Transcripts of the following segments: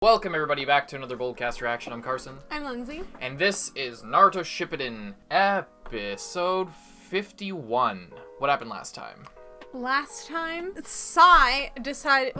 Welcome everybody back to another Boldcast reaction. I'm Carson. I'm Lindsay. And this is Naruto Shippuden, episode 51. What happened last time? Last time, Sai decided,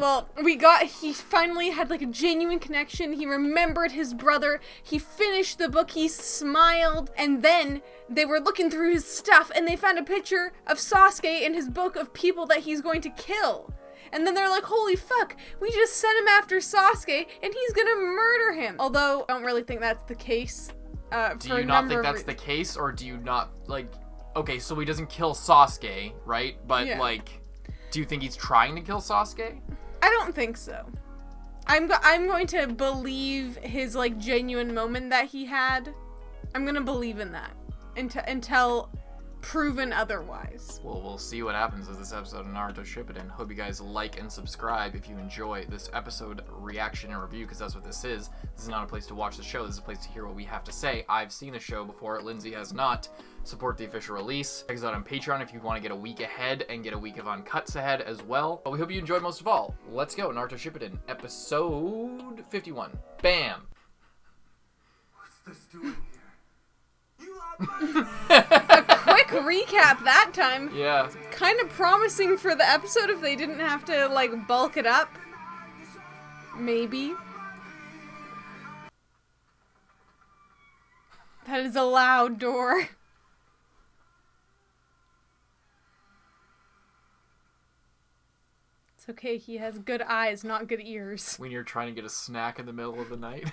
he finally had like a genuine connection. He remembered his brother. He finished the book. He smiled. And then they were looking through his stuff and they found a picture of Sasuke in his book of people that he's going to kill. And then they're like, holy fuck, we just sent him after Sasuke and he's gonna murder him. Although, I don't really think that's the case. Do you not think that's the case, or do you not, okay, so he doesn't kill Sasuke, right? But, yeah. Do you think he's trying to kill Sasuke? I don't think so. I'm going to believe his, genuine moment that he had. I'm gonna believe in that until proven otherwise. Well, we'll see what happens with this episode of Naruto Shippuden. Hope you guys like and subscribe if you enjoy this episode reaction and review, because that's what this is. This is not a place to watch the show. This is a place to hear what we have to say. I've seen the show before. Lindsay has not. Support the official release. Check us out on Patreon if you want to get a week ahead and get a week of uncuts ahead as well. But we hope you enjoyed most of all. Let's go. Naruto Shippuden, episode 51. Bam! What's this doing here? A quick recap that time. Yeah. Kind of promising for the episode if they didn't have to, bulk it up. Maybe. That is a loud door. It's okay, he has good eyes, not good ears. When you're trying to get a snack in the middle of the night.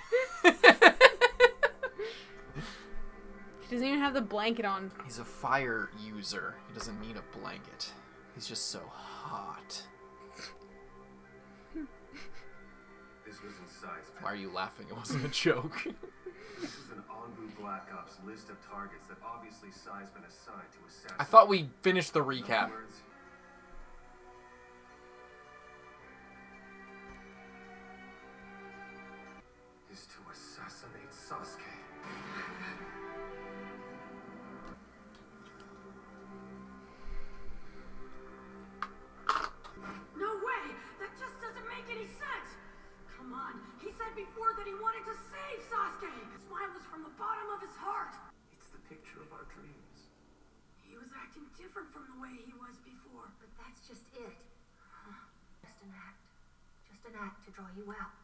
He doesn't even have the blanket on. He's a fire user. He doesn't need a blanket. He's just so hot. This was in Sai's Why are you laughing? It wasn't a joke. This is an Onbu Black Ops list of targets that obviously Sai's been assigned to assassinate. I thought we finished the In other recap. words, is to assassinate Sasuke. No way! That just doesn't make any sense! Come on, he said before that he wanted to save Sasuke! His smile was from the bottom of his heart! It's the picture of our dreams. He was acting different from the way he was before. But that's just it. Just an act. Just an act to draw you out.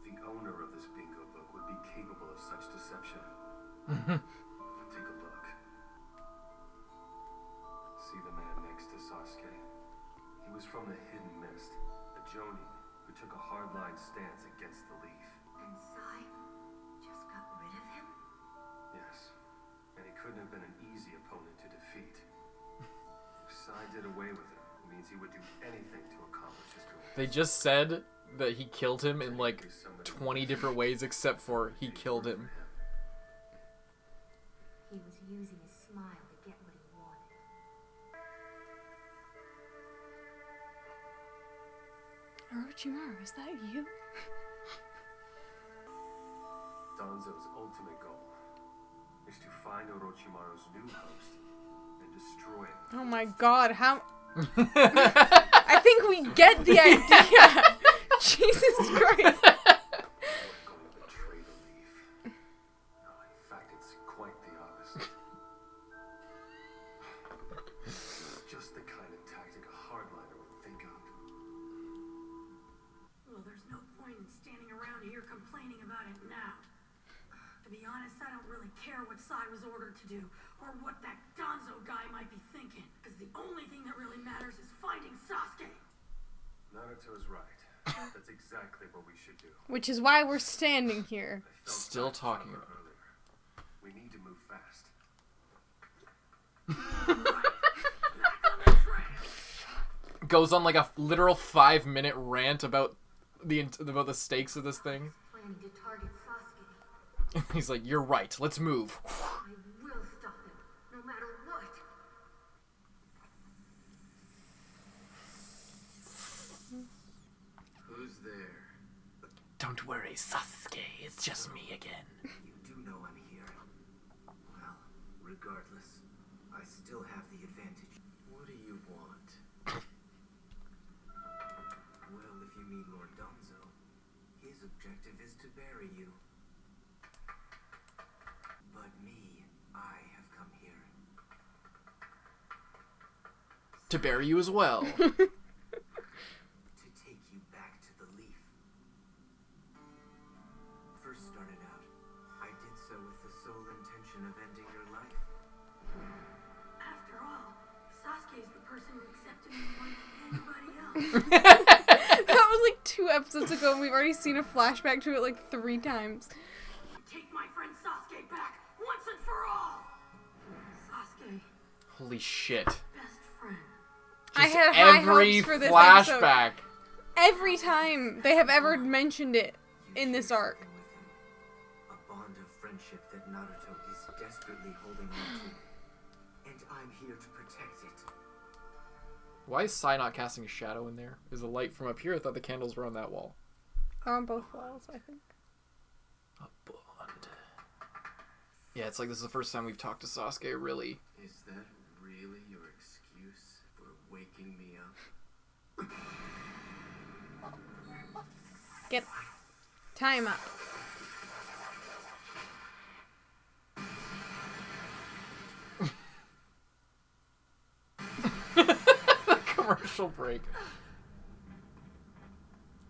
The owner of this bingo book would be capable of such deception. Take a look. See the man next to Sasuke? He was from the Hidden Mist, a Jonin who took a hardline stance against the Leaf. And Sai just got rid of him? Yes, and he couldn't have been an easy opponent to defeat. If Sai did away with him, it means he would do anything to accomplish his goals. They just said that he killed him in 20 different ways, except for he killed him. He was using his smile to get what he wanted. Orochimaru, is that you? Danzo's ultimate goal is to find Orochimaru's new host and destroy him. Oh my god, how... I think we get the idea. Jesus Christ. We're going to betray the Leaf. No, in fact, it's quite the opposite. It's just the kind of tactic a hardliner would think of. Well, there's no point in standing around here complaining about it now. To be honest, I don't really care what Sai was ordered to do, or what that Danzo guy might be thinking, because the only thing that really matters is finding Sasuke. Naruto's right. That's exactly what we should do. Which is why we're standing here. I felt Still that talking summer about earlier. We need to move fast. Goes on a literal 5-minute rant about the stakes of this thing. Planning to target Sasuke. He's like, you're right, let's move. I will stop him, no matter what. Who's there? Don't worry, Sasuke, it's just me again. You do know I'm here. Well, regardless, I still have the advantage. What do you want? Well, if you meet Lord Danzo, his objective is to bury you. But me, I have come here. To bury you as well. To take you back to the leaf. First started out, I did so with the sole intention of ending your life. After all, Sasuke is the person who accepted me more than anybody else. That was like 2 episodes ago, and we've already seen a flashback to it like 3 times. Take my friend Sasuke back once and for all. Sasuke, Holy shit. best friend. I Just had high every hopes for this episode. flashback. Every time they have ever mentioned it in this arc. With him. A bond of friendship that Naruto is desperately holding on to. And I'm here to protect it. Why is Sai not casting a shadow in there? Is the light from up here? I thought the candles were on that wall. They're on both walls, I think. A bond. Yeah, it's like this is the first time we've talked to Sasuke, really. Is that really your excuse for waking me up? Get time up. Commercial break.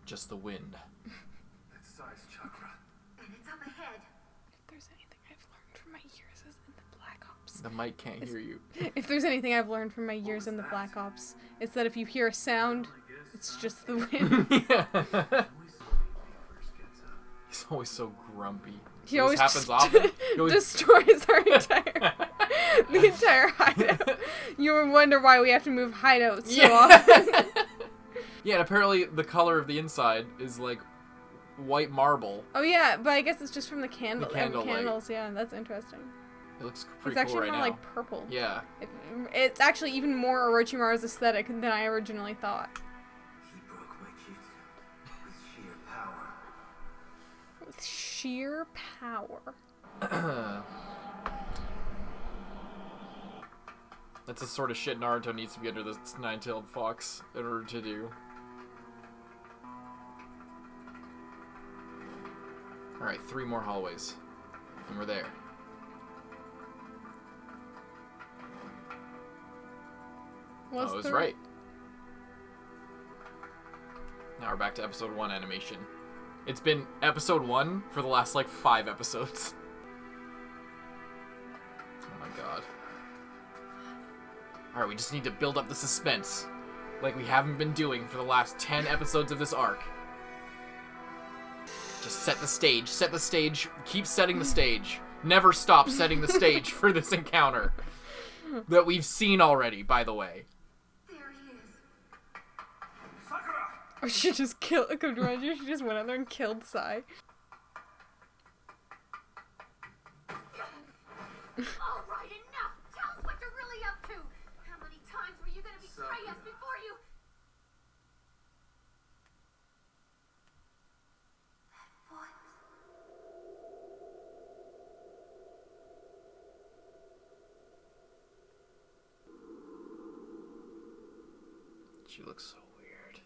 Just the wind. That's Sai's chakra. And it's up ahead. If there's anything I've learned from my years in the Black Ops. The mic can't hear you. If there's anything I've learned from my years in the Black Ops, it's that if you hear a sound, it's just the wind. Yeah. Always sleepy when he first gets up. He's always so grumpy. He This always happens often. He always- destroys our the entire hideout. You would wonder why we have to move hideouts so often. Yeah, and apparently the color of the inside is like white marble. Oh yeah, but I guess it's just from the candle. The candle light. candles, yeah, that's interesting. It looks It's pretty actually cool right more now. like purple. Yeah. It's actually even more Orochimaru's aesthetic than I originally thought. He broke my jutsu with sheer power. With sheer power. That's the sort of shit Naruto needs to be under this nine-tailed fox in order to do. Alright, 3 more hallways. And we're there. What's I was the- right. Now we're back to episode 1 animation. It's been episode 1 for the last, like, 5 episodes. Oh my god. Alright, we just need to build up the suspense. Like we haven't been doing for the last 10 episodes of this arc. Just set the stage, keep setting the stage. Never stop setting the stage for this encounter. That we've seen already, by the way. There he is. Sakura! Or she just killed. Could you imagine? She just went out there and killed Sai. All right, enough. Tell us what you're really up to. How many times were you gonna betray us before you? That voice. She looks so weird.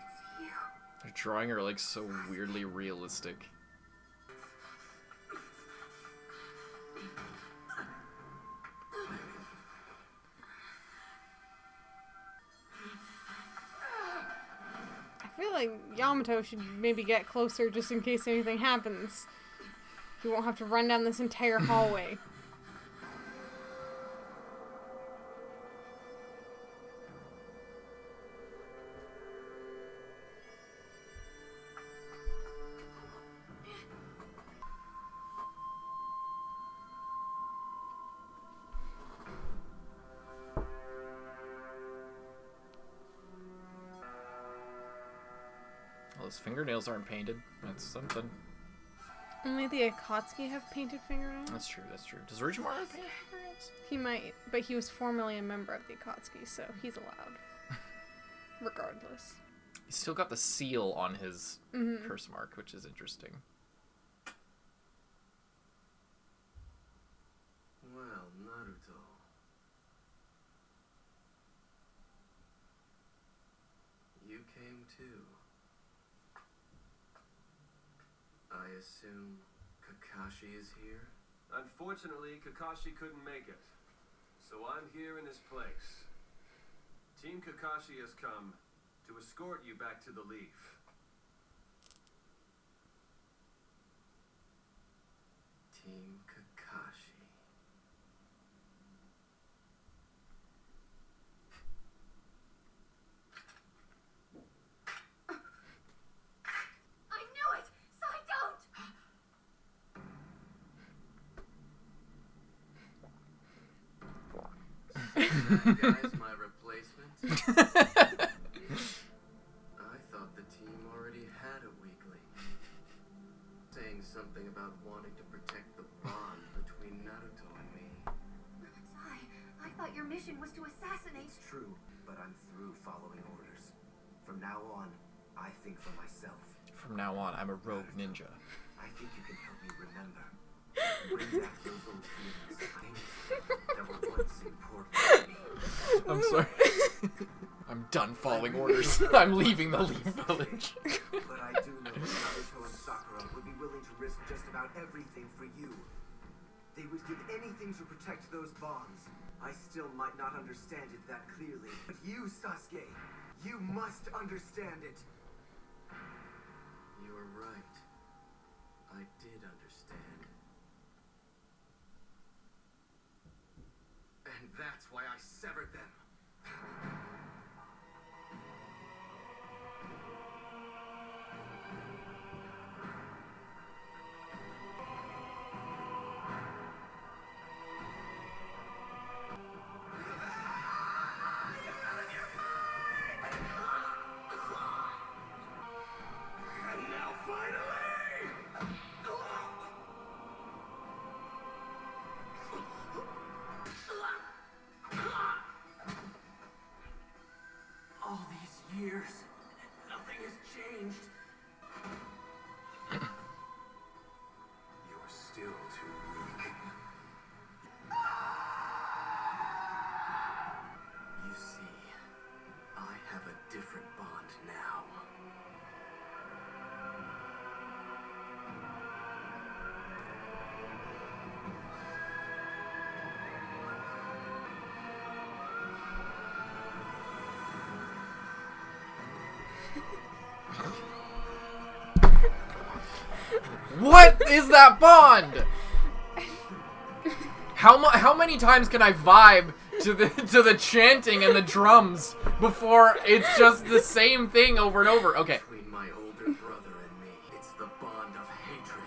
It's you. They're drawing her like so weirdly realistic. I feel like Yamato should maybe get closer just in case anything happens. He won't have to run down this entire hallway. Well, his fingernails aren't painted. That's something. Only the Akatsuki have painted fingernails. That's true, that's true. Does Orochimaru have painted fingernails? He might, but he was formerly a member of the Akatsuki, so he's allowed. Regardless. He's still got the seal on his curse mark, which is interesting. Well, Naruto. You came too. I assume Kakashi is here? Unfortunately, Kakashi couldn't make it. So I'm here in his place. Team Kakashi has come to escort you back to the Leaf. Team Kakashi. I knew it! Sai, don't! That guy's my replacement. I thought the team already had a weakling. Saying something about wanting to protect the bond between Naruto and me. Sai, I thought your mission was to assassinate. It's true, but I'm through following orders. From now on, I think for myself. From now on, I'm a rogue ninja. I think you can help me remember. Bring back those old feelings that were once important to me. I'm sorry. I'm done following orders. I'm leaving the Leaf Village. But I do know that Naruto and Sakura would be willing to risk just about everything for you. They would give anything to protect those bonds. I still might not understand it that clearly, but you, Sasuke, you must understand it. You're right. I did understand. And that's why I severed them. And now finally! All these years, nothing has changed. You're still too weak. You see, I have a different bond now. What is that bond? How many times can I vibe to the chanting and the drums before it's just the same thing over and over? Okay. Between my older brother and me, it's the bond of hatred.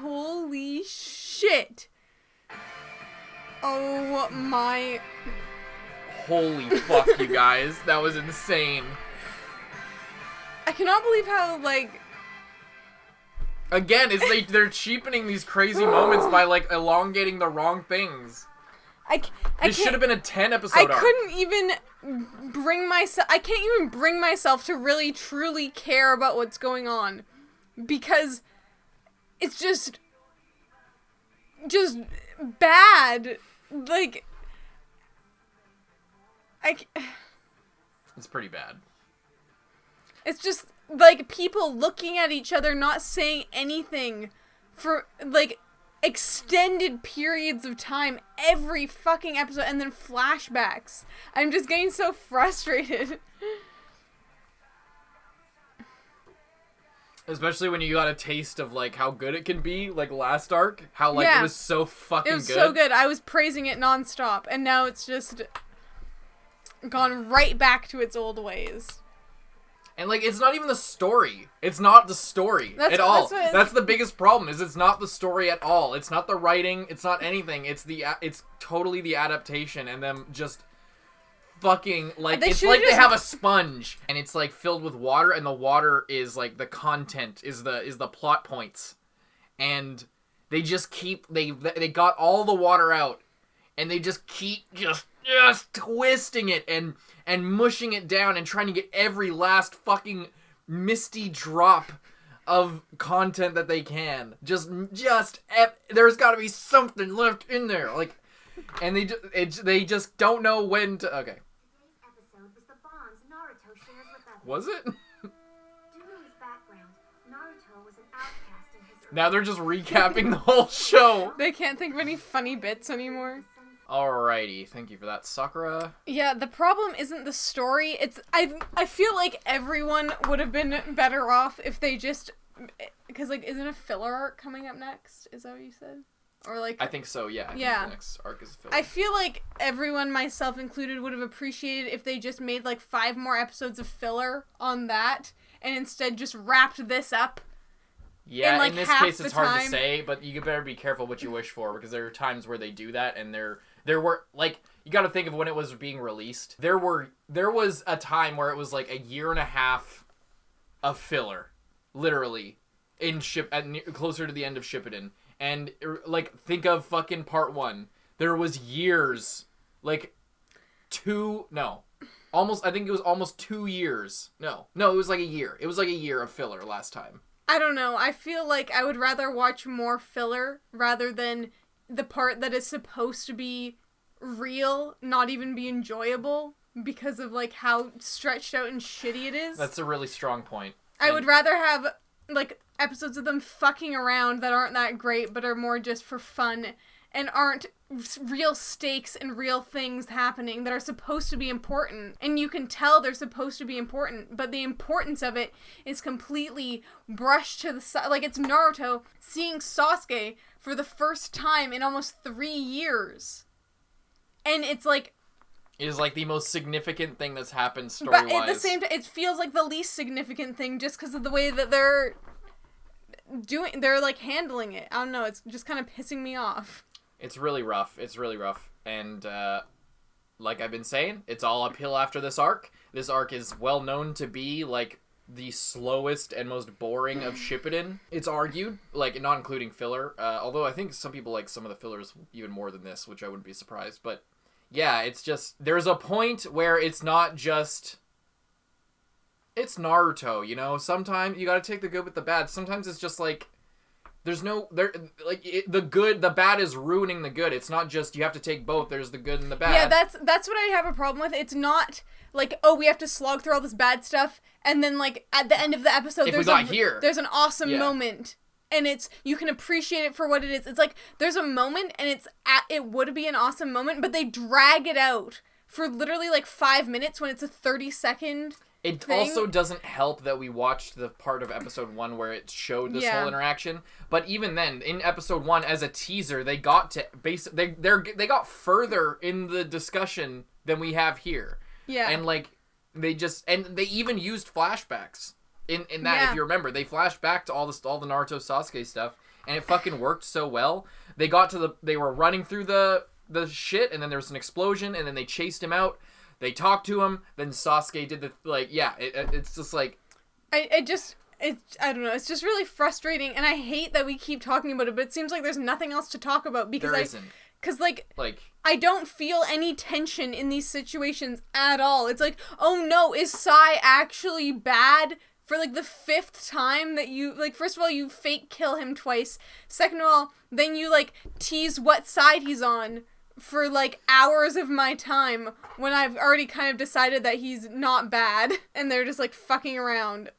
Holy shit. Oh my. Holy fuck, you guys. That was insane. I cannot believe how, like. Again, it's they're cheapening these crazy moments by, like, elongating the wrong things. This should have been a 10-episode arc. Couldn't even bring myself. I can't even bring myself to really truly care about what's going on, because it's just bad. Like, It's pretty bad. it's just like people looking at each other, not saying anything for like extended periods of time every fucking episode, and then flashbacks. I'm just getting so frustrated. Especially when you got a taste of, like, how good it can be, like, last arc. How, like, Yeah. it was so fucking It was good. so good. I was praising it nonstop, and now it's just gone right back to its old ways. And, like, it's not even the story. It's not the story at all. That's the biggest problem, is it's not the story at all. It's not the writing. It's not anything. It's totally the adaptation and them just fucking, like, it's like they have a sponge and it's, like, filled with water, and the water is, like, the content, is the plot points. And they just keep, they got all the water out, and they just keep just twisting it and mushing it down and trying to get every last fucking misty drop of content that they can. There's got to be something left in there, like, and they just don't know when to. Okay. Today's episode was the bonds Naruto shares with others. Was it? Due to his background, Naruto was an outcast in his Now they're just recapping the whole show. They can't think of any funny bits anymore. Alrighty, thank you for that, Sakura. Yeah, the problem isn't the story. It's I feel like everyone would have been better off if they just, because like, isn't a filler arc coming up next? Is that what you said? Or like, I think so. Yeah. I think Yeah. the next arc is filler. I feel like everyone, myself included, would have appreciated if they just made like 5 more episodes of filler on that, and instead just wrapped this up. Yeah, like, in this half case, the it's hard to time. say, but you better be careful what you wish for, because there are times where they do that, and there were, like, you gotta think of when it was being released. There was a time where it was like a year and a half of filler, literally, closer to the end of Shippuden. And, like, think of fucking part 1. There was years, like, I think it was almost 2 years. No, it was like a year. It was like a year of filler last time. I don't know. I feel like I would rather watch more filler rather than the part that is supposed to be real not even be enjoyable because of like how stretched out and shitty it is. That's a really strong point. I would rather have like episodes of them fucking around that aren't that great but are more just for fun and aren't real stakes and real things happening that are supposed to be important. And you can tell they're supposed to be important, but the importance of it is completely brushed to the side. Like, it's Naruto seeing Sasuke for the first time in almost 3 years. And it's like... It is like the most significant thing that's happened story-wise. But at the same time, it feels like the least significant thing just because of the way that they're like handling it. I don't know, it's just kind of pissing me off. It's really rough. And, like I've been saying, it's all uphill after this arc. This arc is well known to be, like, the slowest and most boring of Shippuden. It's argued, like, not including filler, although I think some people like some of the fillers even more than this, which I wouldn't be surprised. But, yeah, it's just, there's a point where it's not just... It's Naruto, you know? Sometimes you gotta take the good with the bad. Sometimes it's just, like... the bad is ruining the good. It's not just you have to take both. There's the good and the bad. Yeah, that's what I have a problem with. It's not like, oh, we have to slog through all this bad stuff, and then like at the end of the episode, there's an awesome moment, and you can appreciate it for what it is. It's like there's a moment, and it would be an awesome moment, but they drag it out for literally like 5 minutes when it's a 30-second. It also doesn't help that we watched the part of episode 1 where it showed this whole interaction. But even then, in episode 1, as a teaser, they got to they got further in the discussion than we have here. Yeah. And like they even used flashbacks in that. If you remember, they flashed back to all the Naruto Sasuke stuff, and it fucking worked so well. They were running through the shit, and then there was an explosion, and then they chased him out. They talked to him, then Sasuke did it's just like... I don't know, it's just really frustrating, and I hate that we keep talking about it, but it seems like there's nothing else to talk about, because there isn't. Because, like, I don't feel any tension in these situations at all. It's like, oh no, is Sai actually bad for, like, the 5th time that you, like, first of all, you fake kill him twice. Second of all, then you, like, tease what side he's on for like hours of my time when I've already kind of decided that he's not bad, and they're just like fucking around,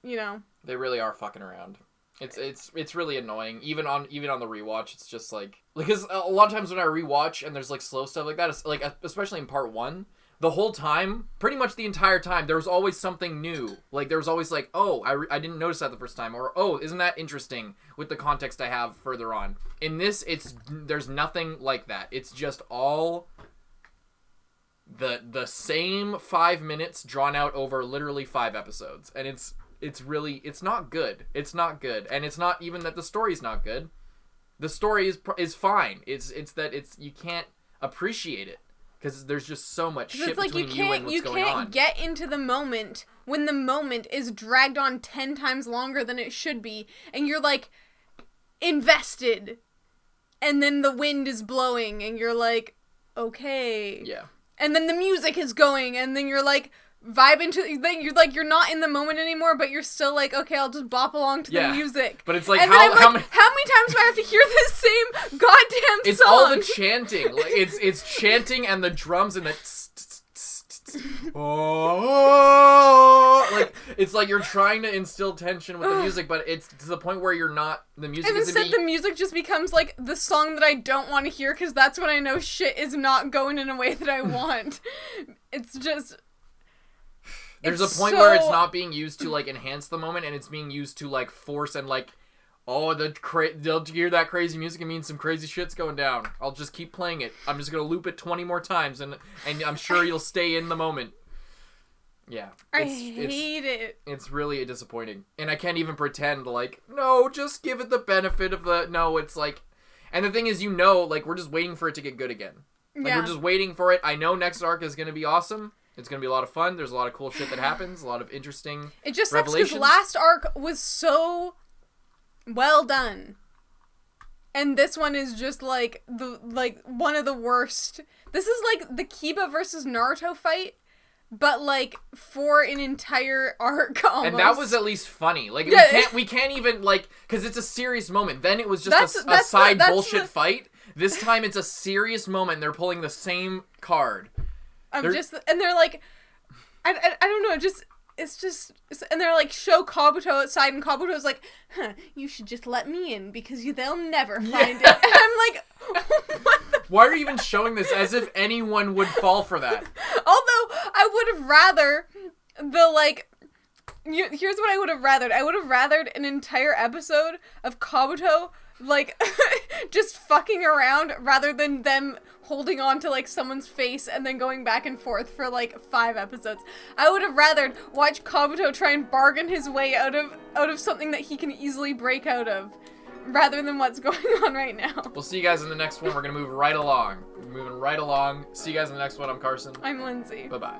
you know. They really are fucking around. It's really annoying. Even on the rewatch, it's just like, because a lot of times when I rewatch and there's like slow stuff like that, it's like, especially in part 1, the whole time, pretty much the entire time, there was always something new. Like, there was always like, oh, I didn't notice that the first time, or oh, isn't that interesting with the context I have further on. In this, there's nothing like that. It's just all the same 5 minutes drawn out over literally 5 episodes, and it's not good. It's not good, and it's not even that the story's not good. The story is fine. It's that you can't appreciate it. Because there's just so much shit between you and what's going on. You can't get into the moment when the moment is dragged on 10 times longer than it should be, and you're like invested, and then the wind is blowing, and you're like, okay. Yeah. And then the music is going, and then you're like vibing to, then you're not in the moment anymore, but you're still like, okay, I'll just bop along to the music. But it's like, and how many times do I have to hear this same goddamn it's song? all the chanting. Like it's chanting and the drums and the oh, like it's like you're trying to instill tension with the music, but it's to the point where you're not. The music and instead the music just becomes like the song that I don't want to hear, because that's when I know shit is not going in a way that I want. It's just. There's a point where it's not being used to like enhance the moment, and it's being used to like force and like, oh, they'll hear that crazy music. It means some crazy shit's going down. I'll just keep playing it. I'm just gonna loop it 20 more times, and I'm sure you'll stay in the moment. Yeah, I hate it. It's really disappointing, and I can't even pretend like, no, just give it the benefit of the no. It's like, and the thing is, like we're just waiting for it to get good again. Like we're just waiting for it. I know next arc is gonna be awesome. It's going to be a lot of fun. There's a lot of cool shit that happens. A lot of interesting It just sucks because last arc was so well done. And this one is just like one of the worst. This is like the Kiba versus Naruto fight, but like for an entire arc almost. And that was at least funny. Like we can't even like, because it's a serious moment. Then it was just a side bullshit fight. This time it's a serious moment. They're pulling the same card. And they're like, I don't know, and they're like, show Kabuto outside, and Kabuto's like, you should just let me in, because they'll never find it. And I'm like, what the Why are you even showing this as if anyone would fall for that? Although, I would have rather here's what I would have rathered. I would have rathered an entire episode of Kabuto, like, just fucking around, rather than them holding on to, like, someone's face and then going back and forth for, like, 5 episodes. I would have rathered watch Kabuto try and bargain his way out of something that he can easily break out of, rather than what's going on right now. We'll see you guys in the next one. We're gonna move right along. We're moving right along. See you guys in the next one. I'm Carson. I'm Lindsay. Bye-bye.